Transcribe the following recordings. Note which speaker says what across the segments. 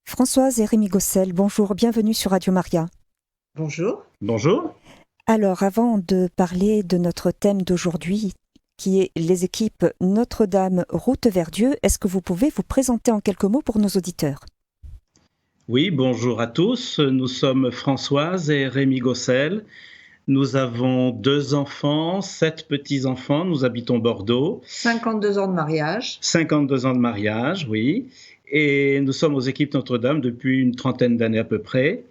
Speaker 1: Françoise et Rémi Gossel, bonjour, bienvenue sur Radio Maria.
Speaker 2: Bonjour.
Speaker 3: Bonjour.
Speaker 1: Alors, avant de parler de notre thème d'aujourd'hui, qui est les équipes Notre-Dame Route vers Dieu, est-ce que vous pouvez vous présenter en quelques mots pour nos auditeurs ?
Speaker 3: Oui, bonjour à tous. Nous sommes Françoise et Rémi Gossel. Nous avons 2 enfants, 7 petits-enfants. Nous habitons Bordeaux.
Speaker 2: 52 ans de mariage.
Speaker 3: 52 ans de mariage, oui. Et nous sommes aux équipes Notre-Dame depuis une trentaine d'années à peu près.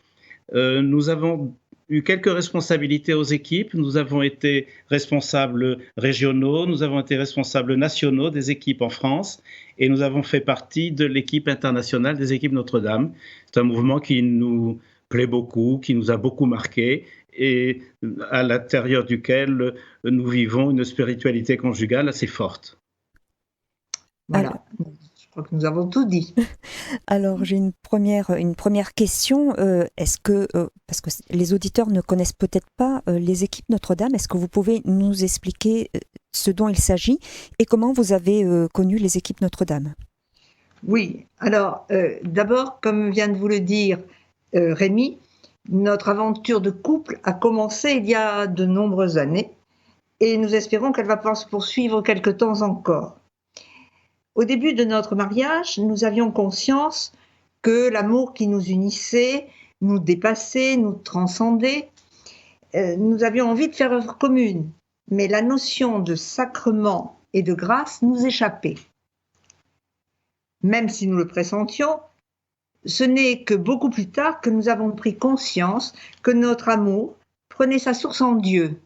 Speaker 3: Nous avons eu quelques responsabilités aux équipes. Nous avons été responsables régionaux, nous avons été responsables nationaux des équipes en France et nous avons fait partie de l'équipe internationale des équipes Notre-Dame. C'est un mouvement qui nous plaît beaucoup, qui nous a beaucoup marqué et à l'intérieur duquel nous vivons une spiritualité conjugale assez forte.
Speaker 2: Voilà, je crois que nous avons tout dit.
Speaker 1: Alors, j'ai une première question. Est-ce que, parce que les auditeurs ne connaissent peut-être pas les équipes Notre-Dame, est-ce que vous pouvez nous expliquer ce dont il s'agit et comment vous avez connu les équipes Notre-Dame ?
Speaker 2: Oui, alors d'abord, comme vient de vous le dire Rémi, notre aventure de couple a commencé il y a de nombreuses années et nous espérons qu'elle va pouvoir se poursuivre quelque temps encore. Au début de notre mariage, nous avions conscience que l'amour qui nous unissait, nous dépassait, nous transcendait. Nous avions envie de faire œuvre commune, mais la notion de sacrement et de grâce nous échappait. Même si nous le pressentions, ce n'est que beaucoup plus tard que nous avons pris conscience que notre amour prenait sa source en Dieu.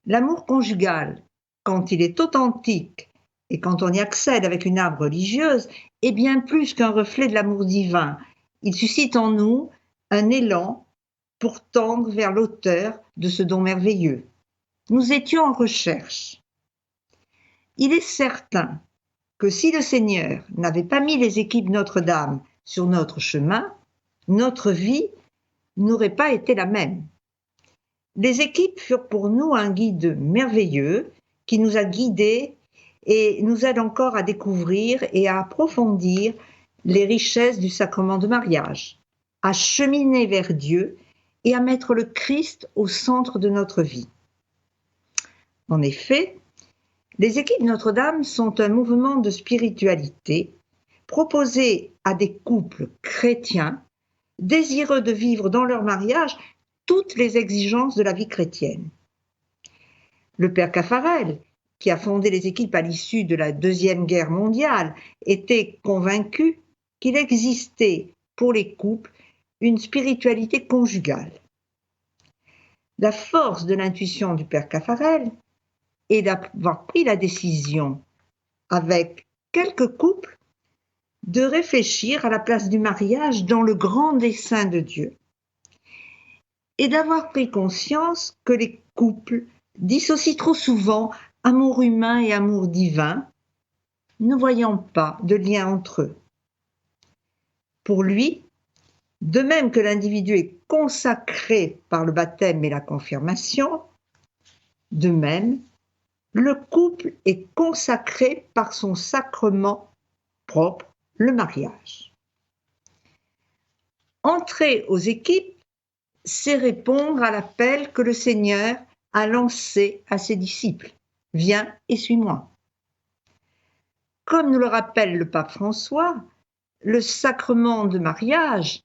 Speaker 2: L'amour conjugal, quand il est authentique et quand on y accède avec une âme religieuse, est bien plus qu'un reflet de l'amour divin. Il suscite en nous un élan pour tendre vers l'auteur de ce don merveilleux. Nous étions en recherche. Il est certain que si le Seigneur n'avait pas mis les équipes Notre-Dame sur notre chemin, notre vie n'aurait pas été la même. Les équipes furent pour nous un guide merveilleux qui nous a guidés et nous aide encore à découvrir et à approfondir les richesses du sacrement de mariage, à cheminer vers Dieu et à mettre le Christ au centre de notre vie. En effet, les équipes Notre-Dame sont un mouvement de spiritualité proposé à des couples chrétiens désireux de vivre dans leur mariage toutes les exigences de la vie chrétienne. Le père Caffarel, qui a fondé les équipes à l'issue de la Deuxième Guerre mondiale, était convaincu qu'il existait pour les couples une spiritualité conjugale. La force de l'intuition du père Caffarel est d'avoir pris la décision, avec quelques couples, de réfléchir à la place du mariage dans le grand dessein de Dieu et d'avoir pris conscience que les couples dissocient trop souvent amour humain et amour divin, ne voyant pas de lien entre eux. Pour lui, de même que l'individu est consacré par le baptême et la confirmation, de même, le couple est consacré par son sacrement propre, le mariage. Entrer aux équipes, c'est répondre à l'appel que le Seigneur a lancé à ses disciples. Viens et suis-moi. Comme nous le rappelle le pape François, le sacrement de mariage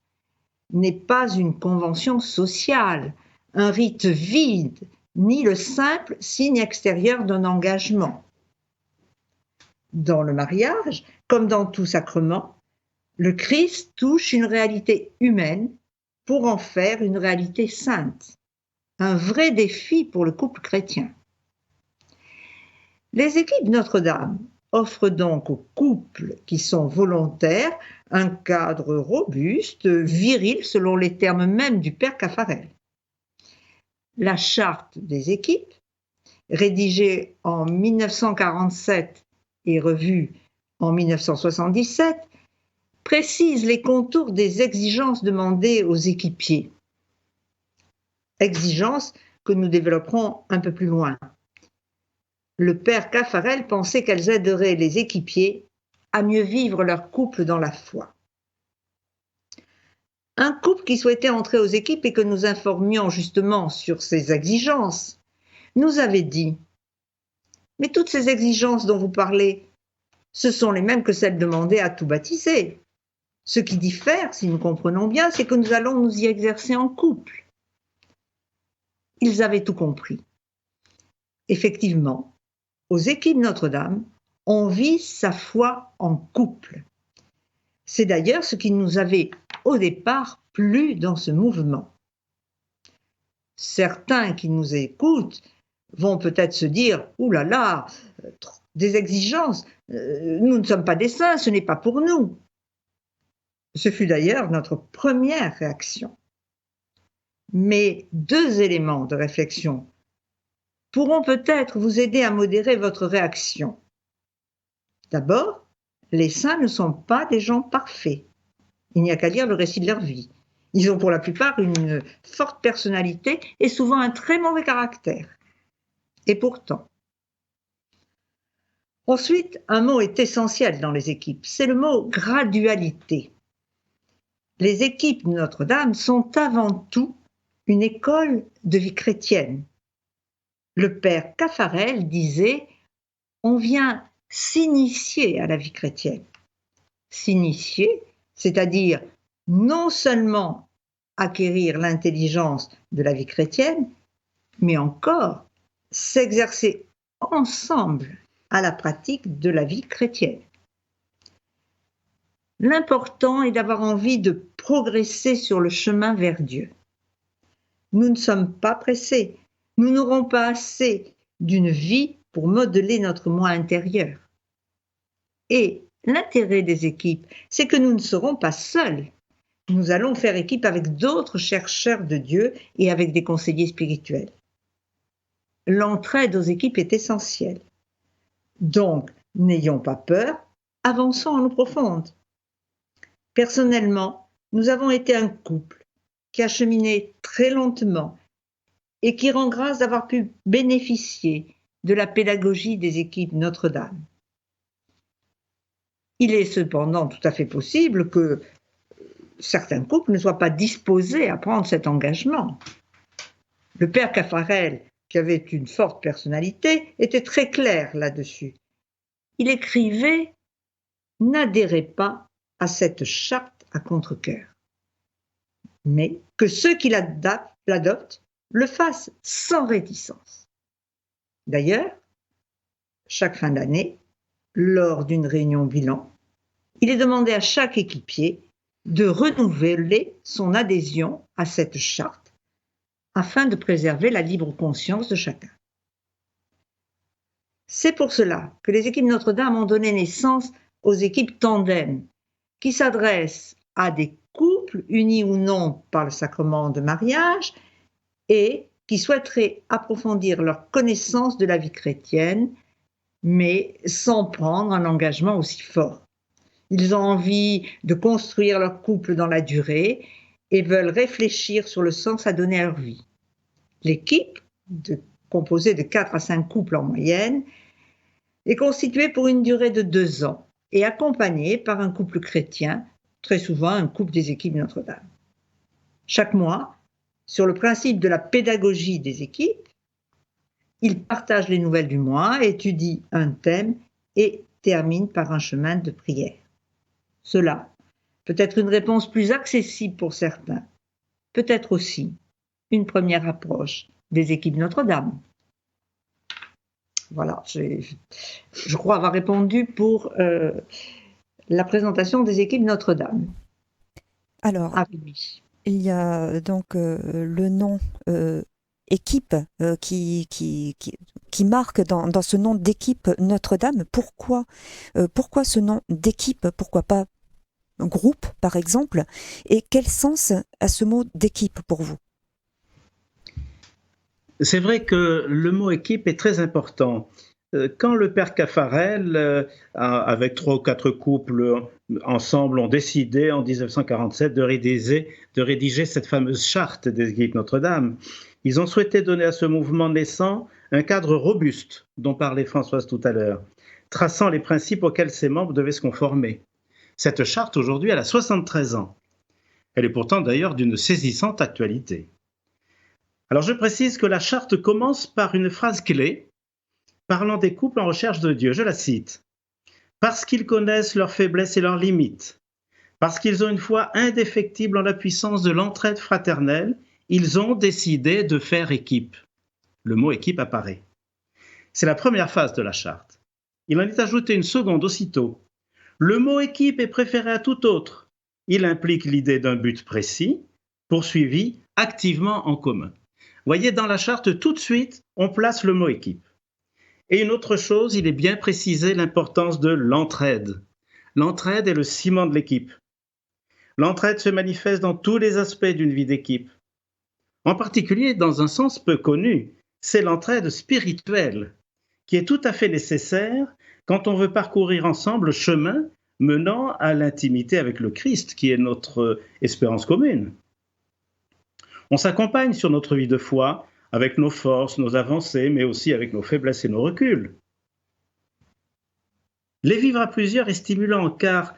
Speaker 2: n'est pas une convention sociale, un rite vide, ni le simple signe extérieur d'un engagement. Dans le mariage, comme dans tout sacrement, le Christ touche une réalité humaine pour en faire une réalité sainte, un vrai défi pour le couple chrétien. Les équipes Notre-Dame offrent donc aux couples qui sont volontaires un cadre robuste, viril selon les termes mêmes du père Caffarel. La charte des équipes, rédigée en 1947 et revue en 1977, précise les contours des exigences demandées aux équipiers. Exigences que nous développerons un peu plus loin. Le père Caffarel pensait qu'elles aideraient les équipiers à mieux vivre leur couple dans la foi. Un couple qui souhaitait entrer aux équipes et que nous informions justement sur ses exigences, nous avait dit « Mais toutes ces exigences dont vous parlez, ce sont les mêmes que celles demandées à tout baptisé. Ce qui diffère, si nous comprenons bien, c'est que nous allons nous y exercer en couple. » Ils avaient tout compris. Effectivement, aux équipes Notre-Dame, on vit sa foi en couple. C'est d'ailleurs ce qui nous avait au départ plu dans ce mouvement. Certains qui nous écoutent vont peut-être se dire « Ouh là là, des exigences, nous ne sommes pas des saints, ce n'est pas pour nous ». Ce fut d'ailleurs notre première réaction. Mais 2 éléments de réflexion pourront peut-être vous aider à modérer votre réaction. D'abord, les saints ne sont pas des gens parfaits. Il n'y a qu'à lire le récit de leur vie. Ils ont pour la plupart une forte personnalité et souvent un très mauvais caractère. Et pourtant. Ensuite, un mot est essentiel dans les équipes, c'est le mot gradualité. Les équipes de Notre-Dame sont avant tout une école de vie chrétienne. Le père Caffarel disait « On vient s'initier à la vie chrétienne ». S'initier, c'est-à-dire non seulement acquérir l'intelligence de la vie chrétienne, mais encore s'exercer ensemble à la pratique de la vie chrétienne. L'important est d'avoir envie de progresser sur le chemin vers Dieu. Nous ne sommes pas pressés, nous n'aurons pas assez d'une vie pour modeler notre moi intérieur. Et l'intérêt des équipes, c'est que nous ne serons pas seuls. Nous allons faire équipe avec d'autres chercheurs de Dieu et avec des conseillers spirituels. L'entraide aux équipes est essentielle. Donc, n'ayons pas peur, avançons en eau profonde. Personnellement, nous avons été un couple qui a cheminé très lentement et qui rend grâce d'avoir pu bénéficier de la pédagogie des équipes Notre-Dame. Il est cependant tout à fait possible que certains couples ne soient pas disposés à prendre cet engagement. Le père Caffarel, qui avait une forte personnalité, était très clair là-dessus. Il écrivait « N'adhérez pas à cette charte à contre-cœur, mais que ceux qui l'adoptent le fassent sans réticence. » D'ailleurs, chaque fin d'année, lors d'une réunion bilan, il est demandé à chaque équipier de renouveler son adhésion à cette charte afin de préserver la libre conscience de chacun. C'est pour cela que les équipes Notre-Dame ont donné naissance aux équipes tandem, qui s'adressent à des couples unis ou non par le sacrement de mariage et qui souhaiteraient approfondir leur connaissance de la vie chrétienne, mais sans prendre un engagement aussi fort. Ils ont envie de construire leur couple dans la durée et veulent réfléchir sur le sens à donner à leur vie. L'équipe, composée de 4 à 5 couples en moyenne, est constituée pour une durée de 2 ans et accompagnée par un couple chrétien, très souvent un couple des équipes Notre-Dame. Chaque mois, sur le principe de la pédagogie des équipes, ils partagent les nouvelles du mois, étudient un thème et terminent par un chemin de prière. Cela peut être une réponse plus accessible pour certains, peut-être aussi une première approche des équipes Notre-Dame. Voilà, je crois avoir répondu pour la présentation des équipes Notre-Dame.
Speaker 1: Alors, il y a donc le nom équipe qui marque dans ce nom d'équipe Notre-Dame. Pourquoi ce nom d'équipe? Pourquoi pas groupe, par exemple? Et quel sens a ce mot d'équipe pour vous?
Speaker 3: C'est vrai que le mot équipe est très important. Quand le père Caffarel, avec 3 ou 4 couples ensemble, ont décidé en 1947 de rédiger cette fameuse charte des équipes Notre-Dame, ils ont souhaité donner à ce mouvement naissant un cadre robuste, dont parlait Françoise tout à l'heure, traçant les principes auxquels ses membres devaient se conformer. Cette charte, aujourd'hui, elle a 73 ans. Elle est pourtant d'ailleurs d'une saisissante actualité. Alors je précise que la charte commence par une phrase clé parlant des couples en recherche de Dieu. Je la cite. « Parce qu'ils connaissent leurs faiblesses et leurs limites, parce qu'ils ont une foi indéfectible en la puissance de l'entraide fraternelle, ils ont décidé de faire équipe. » Le mot équipe apparaît. C'est la première phase de la charte. Il en est ajouté une seconde aussitôt. Le mot équipe est préféré à tout autre. Il implique l'idée d'un but précis, poursuivi activement en commun. Voyez, dans la charte, tout de suite, on place le mot équipe. Et une autre chose, il est bien précisé l'importance de l'entraide. L'entraide est le ciment de l'équipe. L'entraide se manifeste dans tous les aspects d'une vie d'équipe. En particulier, dans un sens peu connu, c'est l'entraide spirituelle, qui est tout à fait nécessaire quand on veut parcourir ensemble le chemin menant à l'intimité avec le Christ, qui est notre espérance commune. On s'accompagne sur notre vie de foi avec nos forces, nos avancées, mais aussi avec nos faiblesses et nos reculs. Les vivre à plusieurs est stimulant, car,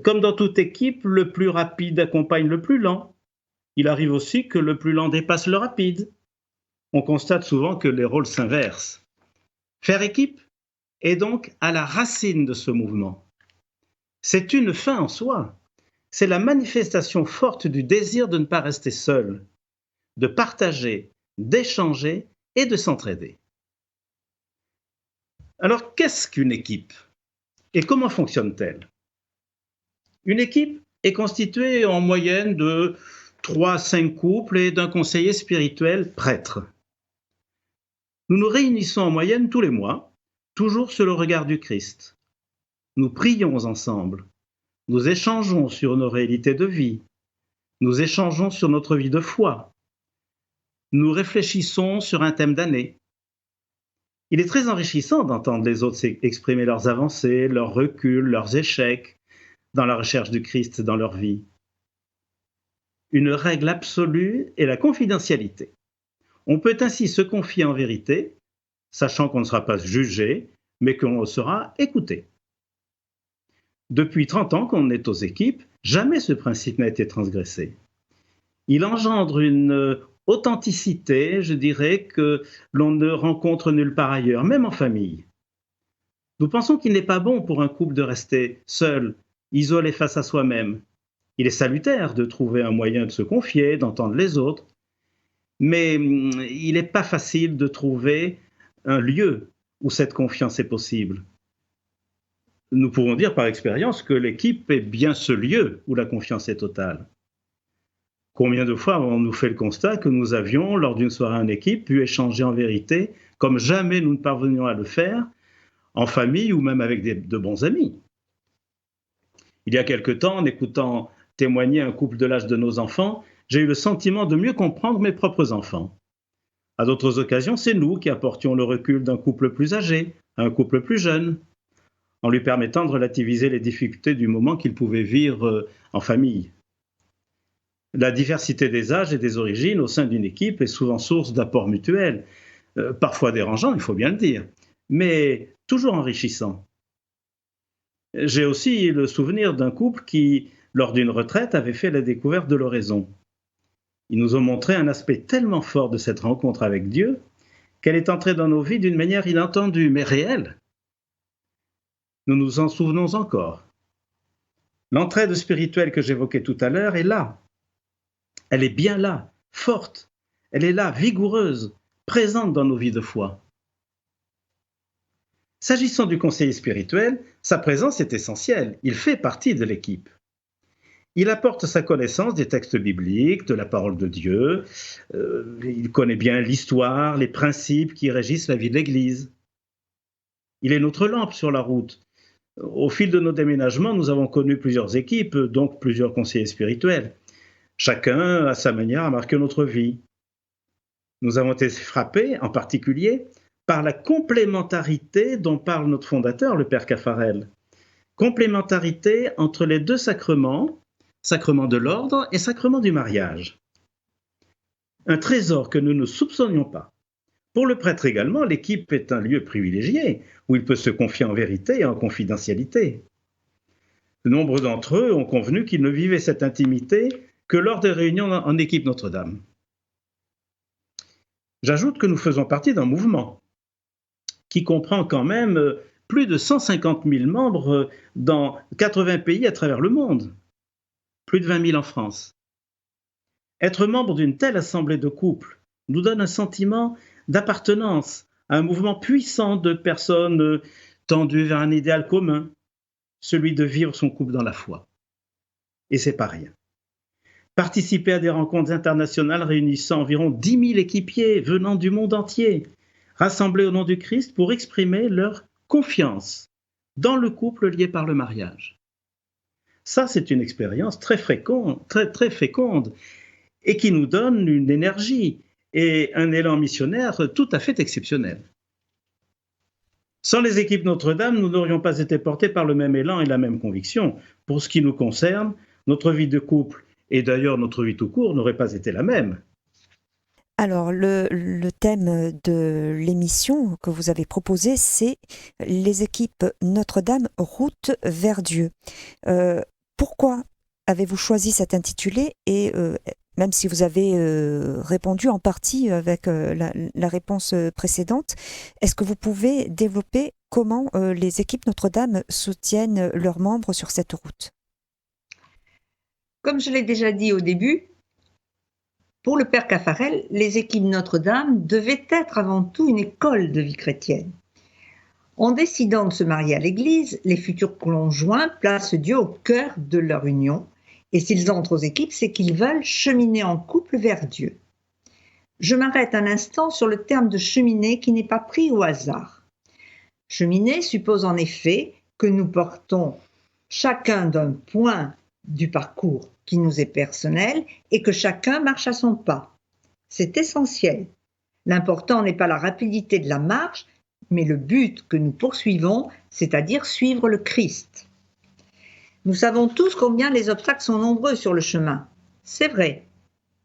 Speaker 3: comme dans toute équipe, le plus rapide accompagne le plus lent. Il arrive aussi que le plus lent dépasse le rapide. On constate souvent que les rôles s'inversent. Faire équipe est donc à la racine de ce mouvement. C'est une fin en soi. C'est la manifestation forte du désir de ne pas rester seul, de partager, d'échanger et de s'entraider. Alors, qu'est-ce qu'une équipe? Et comment fonctionne-t-elle? Une équipe est constituée en moyenne de 3 à 5 couples et d'un conseiller spirituel prêtre. Nous nous réunissons en moyenne tous les mois, toujours sous le regard du Christ. Nous prions ensemble, nous échangeons sur nos réalités de vie, nous échangeons sur notre vie de foi, nous réfléchissons sur un thème d'année. Il est très enrichissant d'entendre les autres exprimer leurs avancées, leurs reculs, leurs échecs dans la recherche du Christ dans leur vie. Une règle absolue est la confidentialité. On peut ainsi se confier en vérité, sachant qu'on ne sera pas jugé, mais qu'on sera écouté. Depuis 30 ans qu'on est aux équipes, jamais ce principe n'a été transgressé. Il engendre une authenticité, je dirais, que l'on ne rencontre nulle part ailleurs, même en famille. Nous pensons qu'il n'est pas bon pour un couple de rester seul, isolé face à soi-même. Il est salutaire de trouver un moyen de se confier, d'entendre les autres, mais il n'est pas facile de trouver un lieu où cette confiance est possible. Nous pouvons dire par expérience que l'équipe est bien ce lieu où la confiance est totale. Combien de fois avons-nous fait le constat que nous avions, lors d'une soirée en équipe, pu échanger en vérité, comme jamais nous ne parvenions à le faire, en famille ou même avec de bons amis. Il y a quelque temps, en écoutant témoigner un couple de l'âge de nos enfants, j'ai eu le sentiment de mieux comprendre mes propres enfants. À d'autres occasions, c'est nous qui apportions le recul d'un couple plus âgé à un couple plus jeune, en lui permettant de relativiser les difficultés du moment qu'il pouvait vivre en famille. La diversité des âges et des origines au sein d'une équipe est souvent source d'apports mutuels, parfois dérangeants, il faut bien le dire, mais toujours enrichissants. J'ai aussi le souvenir d'un couple qui, lors d'une retraite, avait fait la découverte de l'oraison. Ils nous ont montré un aspect tellement fort de cette rencontre avec Dieu qu'elle est entrée dans nos vies d'une manière inattendue, mais réelle. Nous nous en souvenons encore. L'entraide spirituelle que j'évoquais tout à l'heure est là. Elle est bien là, forte. Elle est là, vigoureuse, présente dans nos vies de foi. S'agissant du conseiller spirituel, sa présence est essentielle. Il fait partie de l'équipe. Il apporte sa connaissance des textes bibliques, de la parole de Dieu. Il connaît bien l'histoire, les principes qui régissent la vie de l'Église. Il est notre lampe sur la route. Au fil de nos déménagements, nous avons connu plusieurs équipes, donc plusieurs conseillers spirituels. Chacun, à sa manière, a marqué notre vie. Nous avons été frappés, en particulier, par la complémentarité dont parle notre fondateur, le Père Caffarel. Complémentarité entre les deux sacrements, sacrement de l'ordre et sacrement du mariage. Un trésor que nous ne soupçonnions pas. Pour le prêtre également, l'équipe est un lieu privilégié où il peut se confier en vérité et en confidentialité. Nombre d'entre eux ont convenu qu'ils ne vivaient cette intimité que lors des réunions en équipe Notre-Dame. J'ajoute que nous faisons partie d'un mouvement qui comprend quand même plus de 150 000 membres dans 80 pays à travers le monde, plus de 20 000 en France. Être membre d'une telle assemblée de couples nous donne un sentiment d'appartenance à un mouvement puissant de personnes tendues vers un idéal commun, celui de vivre son couple dans la foi. Et c'est pas rien. Participer à des rencontres internationales réunissant environ 10 000 équipiers venant du monde entier, rassemblés au nom du Christ pour exprimer leur confiance dans le couple lié par le mariage. Ça, c'est une expérience très féconde et qui nous donne une énergie et un élan missionnaire tout à fait exceptionnel. Sans les équipes Notre-Dame, nous n'aurions pas été portés par le même élan et la même conviction. Pour ce qui nous concerne, notre vie de couple et d'ailleurs notre vie tout court n'aurait pas été la même.
Speaker 1: Alors, le thème de l'émission que vous avez proposé, c'est les équipes Notre-Dame, route vers Dieu. Pourquoi avez-vous choisi cet intitulé et même si vous avez répondu en partie avec la réponse précédente, est-ce que vous pouvez développer comment les équipes Notre-Dame soutiennent leurs membres sur cette route?
Speaker 2: Comme je l'ai déjà dit au début, pour le père Caffarel, les équipes Notre-Dame devaient être avant tout une école de vie chrétienne. En décidant de se marier à l'Église, les futurs conjoints placent Dieu au cœur de leur union. Et s'ils entrent aux équipes, c'est qu'ils veulent cheminer en couple vers Dieu. Je m'arrête un instant sur le terme de cheminer qui n'est pas pris au hasard. Cheminer suppose en effet que nous portons chacun d'un point du parcours qui nous est personnel et que chacun marche à son pas. C'est essentiel. L'important n'est pas la rapidité de la marche, mais le but que nous poursuivons, c'est-à-dire suivre le Christ. Nous savons tous combien les obstacles sont nombreux sur le chemin. C'est vrai,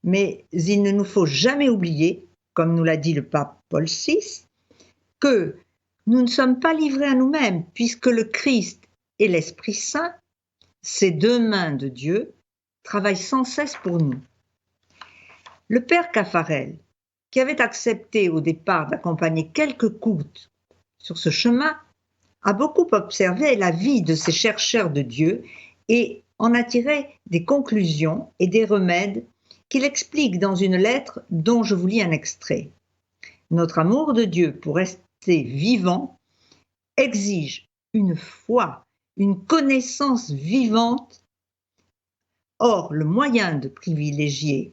Speaker 2: mais il ne nous faut jamais oublier, comme nous l'a dit le pape Paul VI, que nous ne sommes pas livrés à nous-mêmes, puisque le Christ et l'Esprit Saint, ces deux mains de Dieu, travaillent sans cesse pour nous. Le père Caffarel, qui avait accepté au départ d'accompagner quelques couples sur ce chemin, a beaucoup observé la vie de ces chercheurs de Dieu et en a tiré des conclusions et des remèdes qu'il explique dans une lettre dont je vous lis un extrait. Notre amour de Dieu pour rester vivant exige une foi, une connaissance vivante. Or, le moyen de privilégier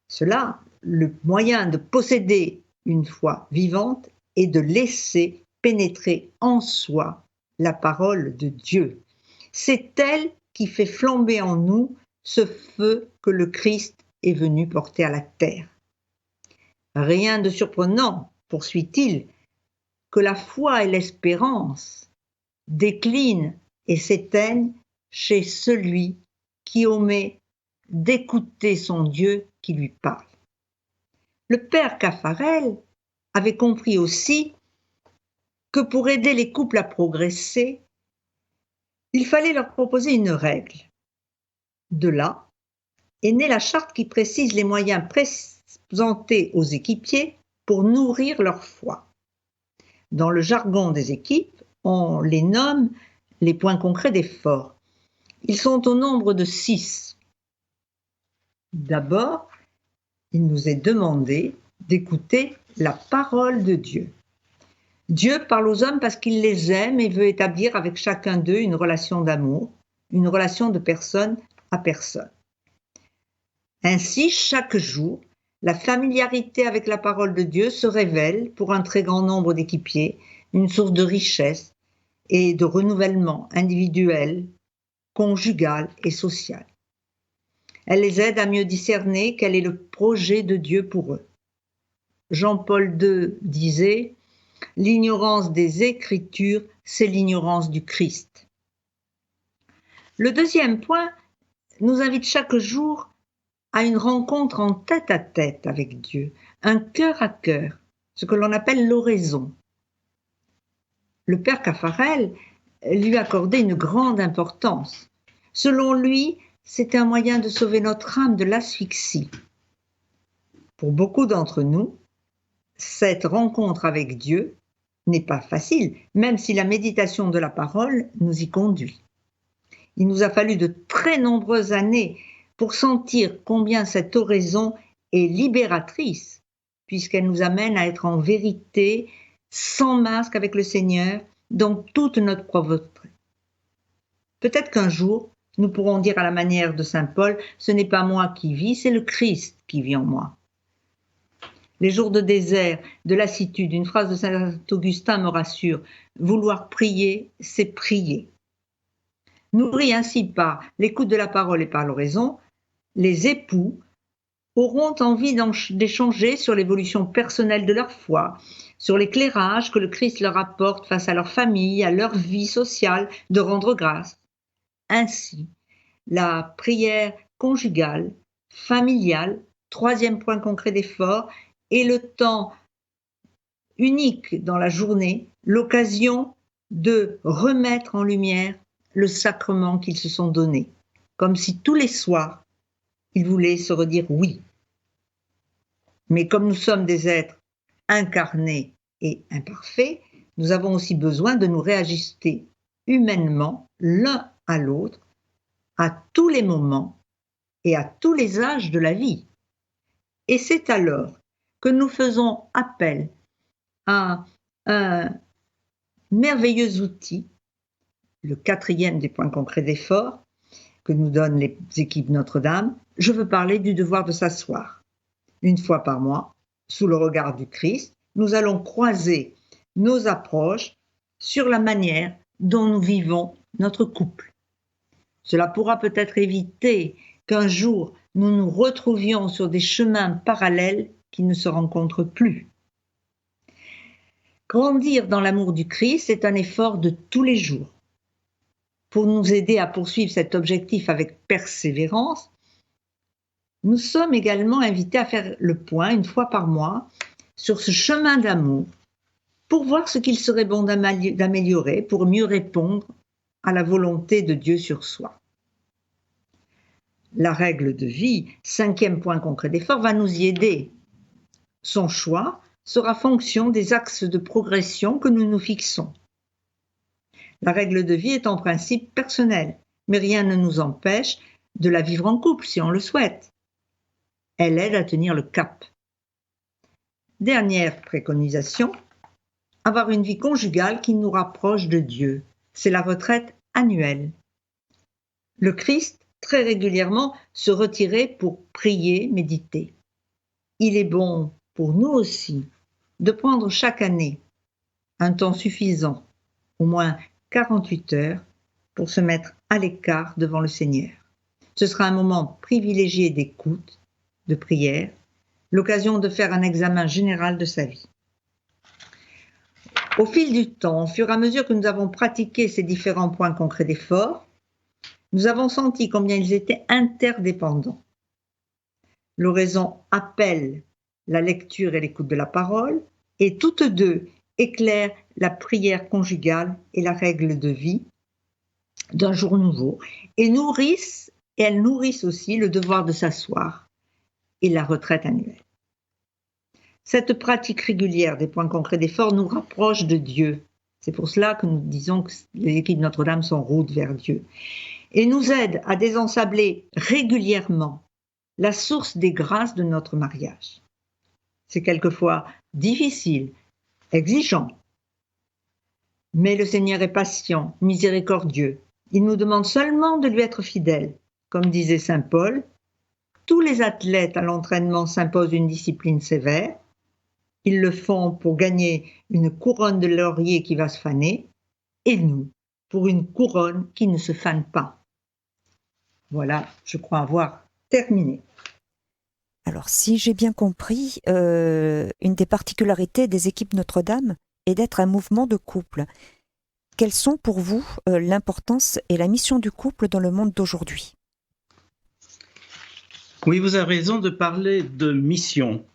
Speaker 2: cela, le moyen de posséder une foi vivante est de laisser pénétrer en soi la parole de Dieu. C'est elle qui fait flamber en nous ce feu que le Christ est venu porter à la terre. Rien de surprenant, poursuit-il, que la foi et l'espérance déclinent et s'éteignent chez celui qui omet d'écouter son Dieu qui lui parle. Le père Caffarel avait compris aussi que pour aider les couples à progresser, il fallait leur proposer une règle. De là est née la charte qui précise les moyens présentés aux équipiers pour nourrir leur foi. Dans le jargon des équipes, on les nomme les points concrets d'effort. Ils sont au nombre de 6. D'abord, il nous est demandé d'écouter la parole de Dieu. Dieu parle aux hommes parce qu'il les aime et veut établir avec chacun d'eux une relation d'amour, une relation de personne à personne. Ainsi, chaque jour, la familiarité avec la parole de Dieu se révèle pour un très grand nombre d'équipiers une source de richesse et de renouvellement individuel, conjugal et social. Elle les aide à mieux discerner quel est le projet de Dieu pour eux. Jean-Paul II disait « L'ignorance des Écritures, c'est l'ignorance du Christ ». Le deuxième point nous invite chaque jour à une rencontre en tête-à-tête avec Dieu, un cœur à cœur, ce que l'on appelle l'oraison. Le père Caffarel lui accordait une grande importance. Selon lui, c'est un moyen de sauver notre âme de l'asphyxie. Pour beaucoup d'entre nous, cette rencontre avec Dieu n'est pas facile, même si la méditation de la parole nous y conduit. Il nous a fallu de très nombreuses années pour sentir combien cette oraison est libératrice, puisqu'elle nous amène à être en vérité, sans masque avec le Seigneur, dans toute notre pauvreté. Peut-être qu'un jour, nous pourrons dire à la manière de saint Paul, ce n'est pas moi qui vis, c'est le Christ qui vit en moi. Les jours de désert, de lassitude, une phrase de saint Augustin me rassure, vouloir prier, c'est prier. Nourris ainsi par l'écoute de la parole et par l'oraison, les époux auront envie d'échanger sur l'évolution personnelle de leur foi, sur l'éclairage que le Christ leur apporte face à leur famille, à leur vie sociale, de rendre grâce. Ainsi, la prière conjugale, familiale, troisième point concret d'effort, est le temps unique dans la journée, l'occasion de remettre en lumière le sacrement qu'ils se sont donné, comme si tous les soirs, ils voulaient se redire oui. Mais comme nous sommes des êtres incarnés et imparfaits, nous avons aussi besoin de nous réajuster humainement l'un à l'autre, à tous les moments et à tous les âges de la vie. Et c'est alors que nous faisons appel à un merveilleux outil, le quatrième des points concrets d'effort que nous donnent les équipes Notre-Dame. Je veux parler du devoir de s'asseoir. Une fois par mois, sous le regard du Christ, nous allons croiser nos approches sur la manière dont nous vivons notre couple. Cela pourra peut-être éviter qu'un jour nous nous retrouvions sur des chemins parallèles qui ne se rencontrent plus. Grandir dans l'amour du Christ est un effort de tous les jours. Pour nous aider à poursuivre cet objectif avec persévérance, nous sommes également invités à faire le point une fois par mois sur ce chemin d'amour pour voir ce qu'il serait bon d'améliorer pour mieux répondre à la volonté de Dieu sur soi. La règle de vie, cinquième point concret d'effort, va nous y aider. Son choix sera fonction des axes de progression que nous nous fixons. La règle de vie est en principe personnelle, mais rien ne nous empêche de la vivre en couple si on le souhaite. Elle aide à tenir le cap. Dernière préconisation, avoir une vie conjugale qui nous rapproche de Dieu. C'est la retraite annuelle. Le Christ, très régulièrement, se retirait pour prier, méditer. Il est bon pour nous aussi de prendre chaque année un temps suffisant, au moins 48 heures, pour se mettre à l'écart devant le Seigneur. Ce sera un moment privilégié d'écoute, de prière, l'occasion de faire un examen général de sa vie. Au fil du temps, au fur et à mesure que nous avons pratiqué ces différents points concrets d'effort, nous avons senti combien ils étaient interdépendants. L'oraison appelle la lecture et l'écoute de la parole, et toutes deux éclairent la prière conjugale et la règle de vie d'un jour nouveau, et elles nourrissent aussi le devoir de s'asseoir et la retraite annuelle. Cette pratique régulière des points concrets d'effort nous rapproche de Dieu. C'est pour cela que nous disons que les équipes Notre-Dame sont en route vers Dieu. Et nous aide à désensabler régulièrement la source des grâces de notre mariage. C'est quelquefois difficile, exigeant. Mais le Seigneur est patient, miséricordieux. Il nous demande seulement de lui être fidèles. Comme disait saint Paul, tous les athlètes à l'entraînement s'imposent une discipline sévère. Ils le font pour gagner une couronne de laurier qui va se faner, et nous, pour une couronne qui ne se fane pas. Voilà, je crois avoir terminé.
Speaker 1: Alors, si j'ai bien compris, une des particularités des équipes Notre-Dame est d'être un mouvement de couple. Quelles sont pour vous l'importance et la mission du couple dans le monde d'aujourd'hui ?
Speaker 3: Oui, vous avez raison de parler de mission.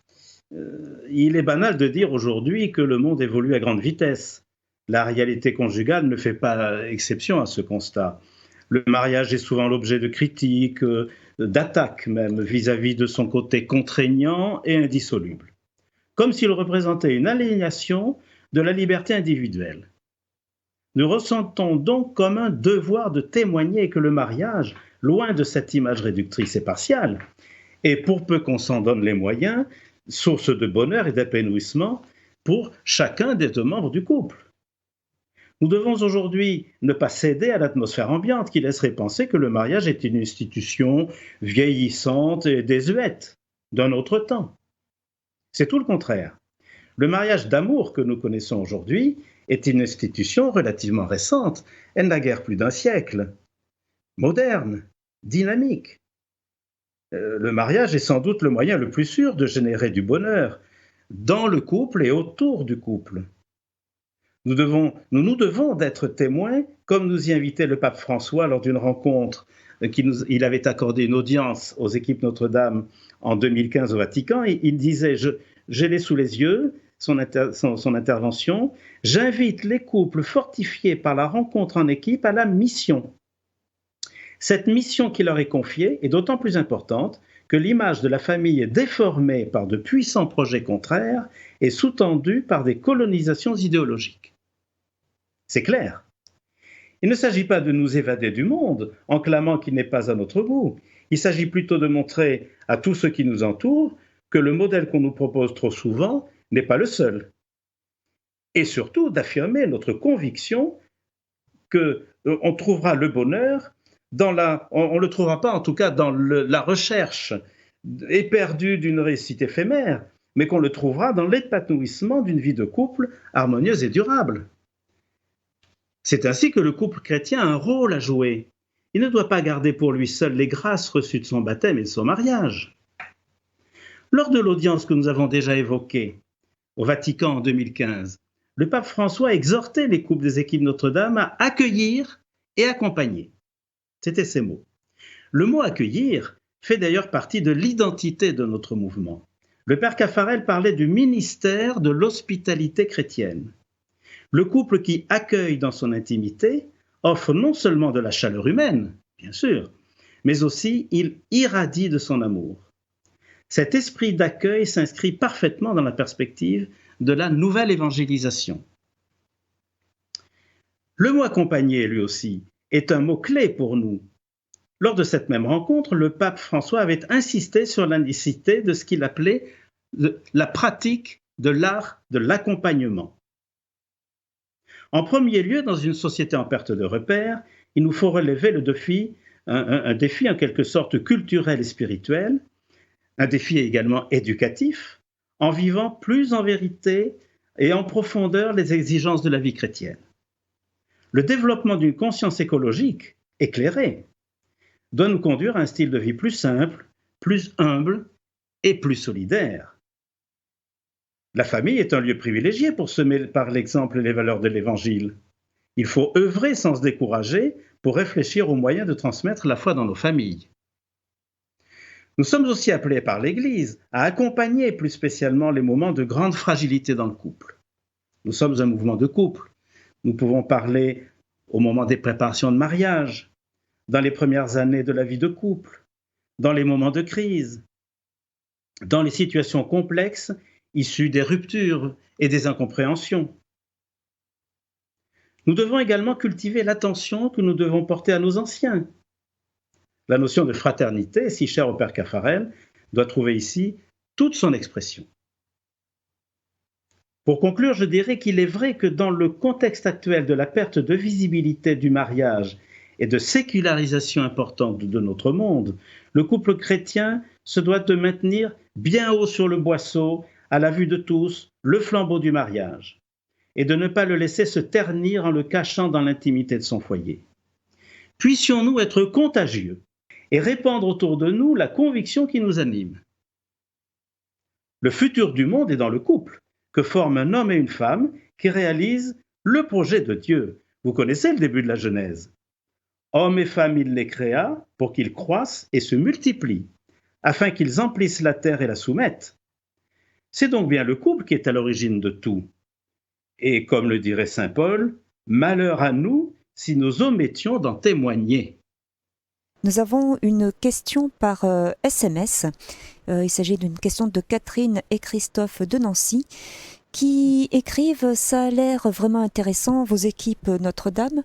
Speaker 3: Il est banal de dire aujourd'hui que le monde évolue à grande vitesse. La réalité conjugale ne fait pas exception à ce constat. Le mariage est souvent l'objet de critiques, d'attaques même, vis-à-vis de son côté contraignant et indissoluble, comme s'il représentait une aliénation de la liberté individuelle. Nous ressentons donc comme un devoir de témoigner que le mariage, loin de cette image réductrice et partiale, est, pour peu qu'on s'en donne les moyens, source de bonheur et d'épanouissement pour chacun des deux membres du couple. Nous devons aujourd'hui ne pas céder à l'atmosphère ambiante qui laisserait penser que le mariage est une institution vieillissante et désuète d'un autre temps. C'est tout le contraire. Le mariage d'amour que nous connaissons aujourd'hui est une institution relativement récente. Elle n'a guère plus d'un siècle. Moderne, dynamique. Le mariage est sans doute le moyen le plus sûr de générer du bonheur dans le couple et autour du couple. Nous nous devons d'être témoins, comme nous y invitait le pape François lors d'une rencontre il avait accordé une audience aux équipes Notre-Dame en 2015 au Vatican. Et il disait, j'ai les sous les yeux, son intervention, « J'invite les couples fortifiés par la rencontre en équipe à la mission. Cette mission qui leur est confiée est d'autant plus importante que l'image de la famille est déformée par de puissants projets contraires et sous-tendue par des colonisations idéologiques. » C'est clair. Il ne s'agit pas de nous évader du monde en clamant qu'il n'est pas à notre goût. Il s'agit plutôt de montrer à tous ceux qui nous entourent que le modèle qu'on nous propose trop souvent n'est pas le seul. Et surtout d'affirmer notre conviction qu'on trouvera le bonheur on ne le trouvera pas en tout cas dans la recherche éperdue d'une réussite éphémère, mais qu'on le trouvera dans l'épanouissement d'une vie de couple harmonieuse et durable. C'est ainsi que le couple chrétien a un rôle à jouer. Il ne doit pas garder pour lui seul les grâces reçues de son baptême et de son mariage. Lors de l'audience que nous avons déjà évoquée au Vatican en 2015, le pape François exhortait les couples des équipes Notre-Dame à accueillir et accompagner. C'était ces mots. Le mot accueillir fait d'ailleurs partie de l'identité de notre mouvement. Le père Caffarel parlait du ministère de l'hospitalité chrétienne. Le couple qui accueille dans son intimité offre non seulement de la chaleur humaine, bien sûr, mais aussi il irradie de son amour. Cet esprit d'accueil s'inscrit parfaitement dans la perspective de la nouvelle évangélisation. Le mot accompagner, lui aussi, est un mot-clé pour nous. Lors de cette même rencontre, le pape François avait insisté sur la nécessité de ce qu'il appelait la pratique de l'art de l'accompagnement. En premier lieu, dans une société en perte de repères, il nous faut relever un défi en quelque sorte culturel et spirituel, un défi également éducatif, en vivant plus en vérité et en profondeur les exigences de la vie chrétienne. Le développement d'une conscience écologique éclairée doit nous conduire à un style de vie plus simple, plus humble et plus solidaire. La famille est un lieu privilégié pour semer par l'exemple les valeurs de l'Évangile. Il faut œuvrer sans se décourager pour réfléchir aux moyens de transmettre la foi dans nos familles. Nous sommes aussi appelés par l'Église à accompagner plus spécialement les moments de grande fragilité dans le couple. Nous sommes un mouvement de couple. Nous pouvons parler au moment des préparations de mariage, dans les premières années de la vie de couple, dans les moments de crise, dans les situations complexes issues des ruptures et des incompréhensions. Nous devons également cultiver l'attention que nous devons porter à nos anciens. La notion de fraternité, si chère au père Caffarel, doit trouver ici toute son expression. Pour conclure, je dirais qu'il est vrai que dans le contexte actuel de la perte de visibilité du mariage et de sécularisation importante de notre monde, le couple chrétien se doit de maintenir bien haut sur le boisseau, à la vue de tous, le flambeau du mariage, et de ne pas le laisser se ternir en le cachant dans l'intimité de son foyer. Puissions-nous être contagieux et répandre autour de nous la conviction qui nous anime. Le futur du monde est dans le couple, que forment un homme et une femme qui réalisent le projet de Dieu. Vous connaissez le début de la Genèse. Hommes et femmes, il les créa pour qu'ils croissent et se multiplient, afin qu'ils emplissent la terre et la soumettent. C'est donc bien le couple qui est à l'origine de tout. Et comme le dirait saint Paul, malheur à nous si nous omettions d'en témoigner.
Speaker 1: Nous avons une question par SMS. Il s'agit d'une question de Catherine et Christophe de Nancy qui écrivent « Ça a l'air vraiment intéressant, vos équipes Notre-Dame,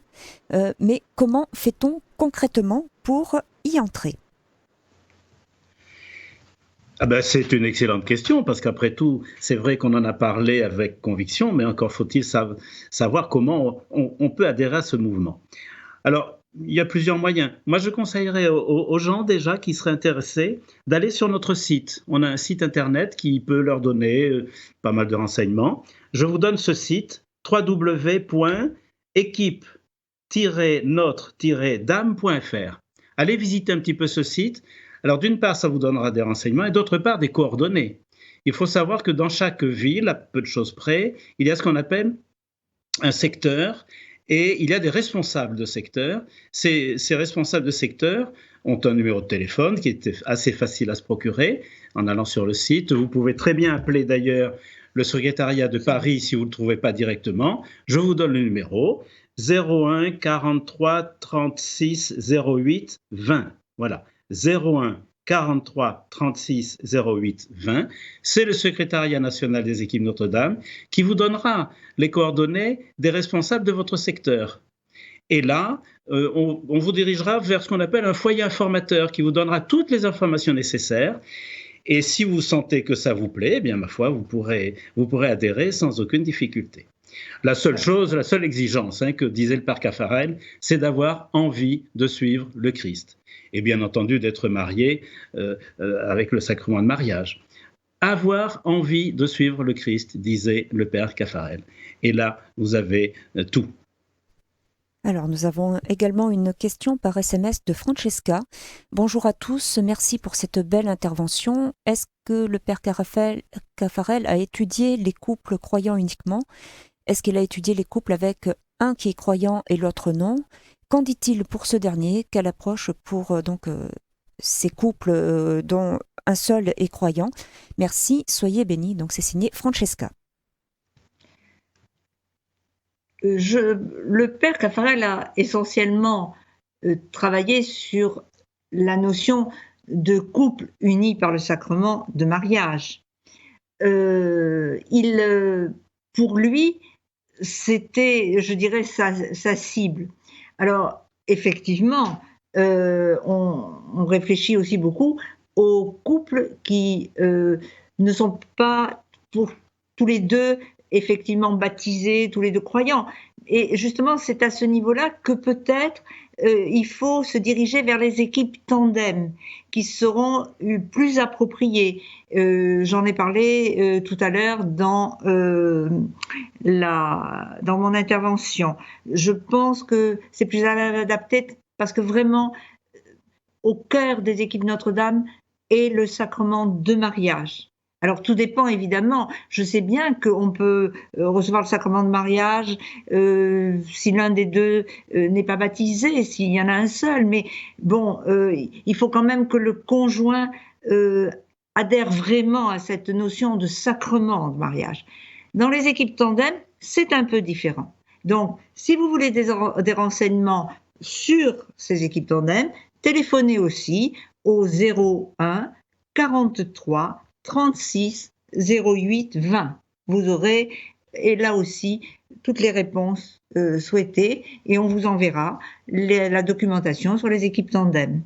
Speaker 1: mais comment fait-on concrètement pour y entrer ?»
Speaker 3: C'est une excellente question parce qu'après tout, c'est vrai qu'on en a parlé avec conviction, mais encore faut-il savoir comment on peut adhérer à ce mouvement. Alors, il y a plusieurs moyens. Moi, je conseillerais aux gens déjà qui seraient intéressés d'aller sur notre site. On a un site internet qui peut leur donner pas mal de renseignements. Je vous donne ce site, www.équipe-notre-dame.fr. Allez visiter un petit peu ce site. Alors, d'une part, ça vous donnera des renseignements et d'autre part, des coordonnées. Il faut savoir que dans chaque ville, à peu de choses près, il y a ce qu'on appelle un secteur. Et il y a des responsables de secteur. Ces responsables de secteur ont un numéro de téléphone qui est assez facile à se procurer en allant sur le site. Vous pouvez très bien appeler d'ailleurs le secrétariat de Paris si vous ne le trouvez pas directement. Je vous donne le numéro 01 43 36 08 20. Voilà, 01 43 36 08 20. C'est le secrétariat national des équipes Notre-Dame qui vous donnera les coordonnées des responsables de votre secteur. Et là, on vous dirigera vers ce qu'on appelle un foyer informateur qui vous donnera toutes les informations nécessaires. Et si vous sentez que ça vous plaît, eh bien, ma foi, vous pourrez adhérer sans aucune difficulté. La seule exigence que disait le père Caffarel, c'est d'avoir envie de suivre le Christ. Et bien entendu d'être marié avec le sacrement de mariage. Avoir envie de suivre le Christ, disait le père Caffarel. Et là, vous avez tout.
Speaker 1: Alors, nous avons également une question par SMS de Francesca. Bonjour à tous, merci pour cette belle intervention. Est-ce que le père Caffarel a étudié les couples croyants uniquement ? Est-ce qu'il a étudié les couples avec un qui est croyant et l'autre non ? Qu'en dit-il pour ce dernier ? Quelle approche pour ces couples dont un seul est croyant ? Merci, soyez bénis. Donc c'est signé Francesca.
Speaker 2: Le père Caffarel a essentiellement travaillé sur la notion de couple uni par le sacrement de mariage. Pour lui, c'était, je dirais, sa cible. Alors, effectivement, on réfléchit aussi beaucoup aux couples qui ne sont pas pour tous les deux effectivement baptisés, tous les deux croyants. Et justement, c'est à ce niveau-là que peut-être il faut se diriger vers les équipes tandem qui seront plus appropriées. J'en ai parlé tout à l'heure dans mon intervention. Je pense que c'est plus adapté parce que vraiment, au cœur des équipes Notre-Dame est le sacrement de mariage. Alors tout dépend évidemment, je sais bien qu'on peut recevoir le sacrement de mariage si l'un des deux n'est pas baptisé, s'il y en a un seul, mais bon, il faut quand même que le conjoint adhère vraiment à cette notion de sacrement de mariage. Dans les équipes tandem, c'est un peu différent. Donc, si vous voulez des renseignements sur ces équipes tandem, téléphonez aussi au 01 43 36 08 20. Vous aurez, et là aussi, toutes les réponses souhaitées et on vous enverra la documentation sur les équipes tandem.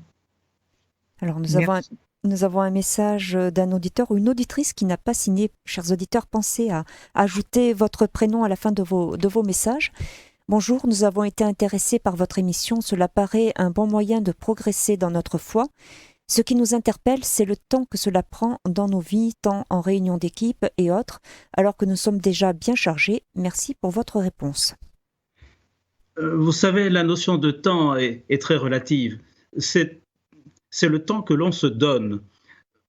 Speaker 1: Alors, nous avons un message d'un auditeur ou une auditrice qui n'a pas signé. Chers auditeurs, pensez à ajouter votre prénom à la fin de vos messages. Bonjour, nous avons été intéressés par votre émission. Cela paraît un bon moyen de progresser dans notre foi. Ce qui nous interpelle, c'est le temps que cela prend dans nos vies, tant en réunion d'équipe et autres, alors que nous sommes déjà bien chargés. Merci pour votre réponse.
Speaker 3: Vous savez, la notion de temps est très relative. C'est le temps que l'on se donne.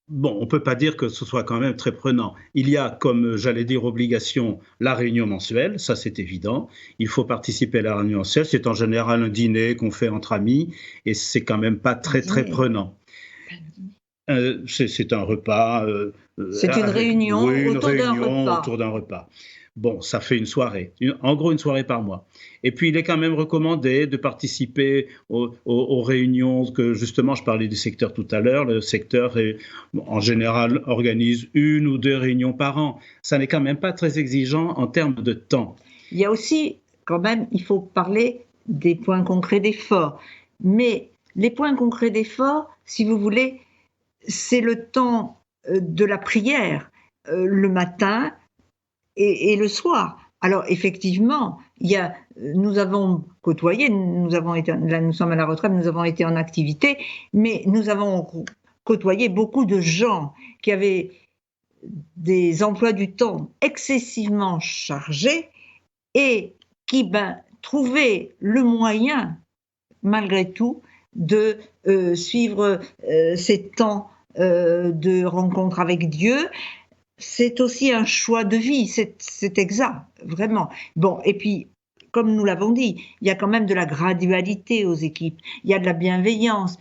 Speaker 3: Bon, on ne peut pas dire que ce soit quand même très prenant. Il y a, comme j'allais dire, obligation, la réunion mensuelle, ça c'est évident. Il faut participer à la réunion mensuelle. C'est en général un dîner qu'on fait entre amis et c'est quand même pas très prenant. C'est un repas.
Speaker 2: C'est une réunion autour d'un repas.
Speaker 3: Bon, ça fait une soirée, en gros une soirée par mois. Et puis il est quand même recommandé de participer aux réunions que justement je parlais du secteur tout à l'heure. Le secteur en général organise 1 ou 2 réunions par an. Ça n'est quand même pas très exigeant en termes de temps.
Speaker 2: Il y a aussi quand même, il faut parler des points concrets d'effort. Mais les points concrets d'effort, si vous voulez, c'est le temps de la prière, le matin et le soir. Alors effectivement, nous avons côtoyé, là nous sommes à la retraite, nous avons été en activité, mais nous avons côtoyé beaucoup de gens qui avaient des emplois du temps excessivement chargés et qui trouvaient le moyen, malgré tout, de suivre ces temps de rencontre avec Dieu. C'est aussi un choix de vie, c'est exact, vraiment. Bon, et puis, comme nous l'avons dit, il y a quand même de la gradualité aux équipes, il y a de la bienveillance,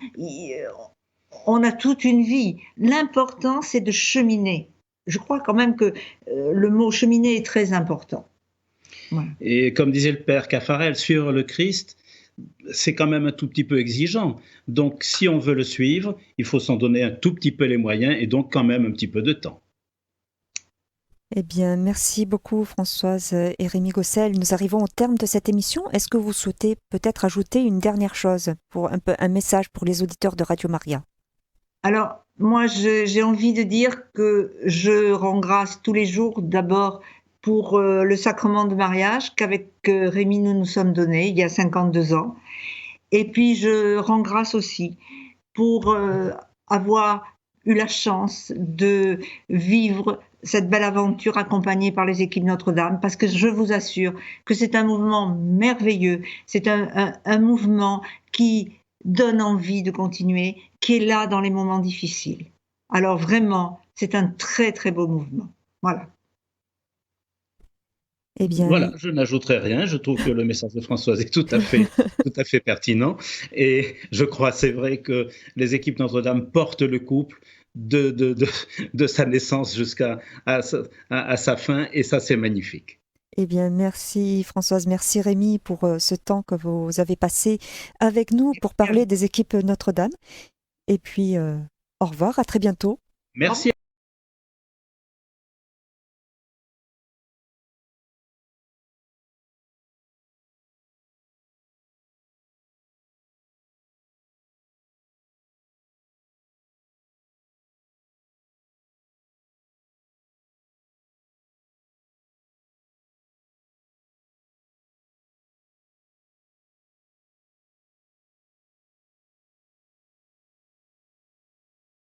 Speaker 2: on a toute une vie. L'important, c'est de cheminer. Je crois quand même que le mot cheminer est très important.
Speaker 3: Voilà. Et comme disait le père Caffarel, suivre le Christ, c'est quand même un tout petit peu exigeant. Donc, si on veut le suivre, il faut s'en donner un tout petit peu les moyens et donc quand même un petit peu de temps.
Speaker 1: Eh bien, merci beaucoup Françoise et Rémi Gossel. Nous arrivons au terme de cette émission. Est-ce que vous souhaitez peut-être ajouter une dernière chose, pour un message pour les auditeurs de Radio Maria?
Speaker 2: Alors, moi, j'ai envie de dire que je rends grâce tous les jours, d'abord pour le sacrement de mariage qu'avec Rémi nous nous sommes donnés il y a 52 ans. Et puis, je rends grâce aussi pour avoir eu la chance de vivre cette belle aventure accompagnée par les équipes Notre-Dame, parce que je vous assure que c'est un mouvement merveilleux, c'est un mouvement qui donne envie de continuer, qui est là dans les moments difficiles. Alors vraiment, c'est un très très beau mouvement. Voilà.
Speaker 1: Eh bien,
Speaker 3: voilà, je n'ajouterai rien. Je trouve que le message de Françoise est tout à fait pertinent. Et je crois, c'est vrai, que les équipes Notre-Dame portent le couple de sa naissance jusqu'à sa fin. Et ça, c'est magnifique.
Speaker 1: Eh bien, merci Françoise, merci Rémi pour ce temps que vous avez passé avec nous pour parler des équipes Notre-Dame. Et puis, au revoir, à très bientôt.
Speaker 3: Merci.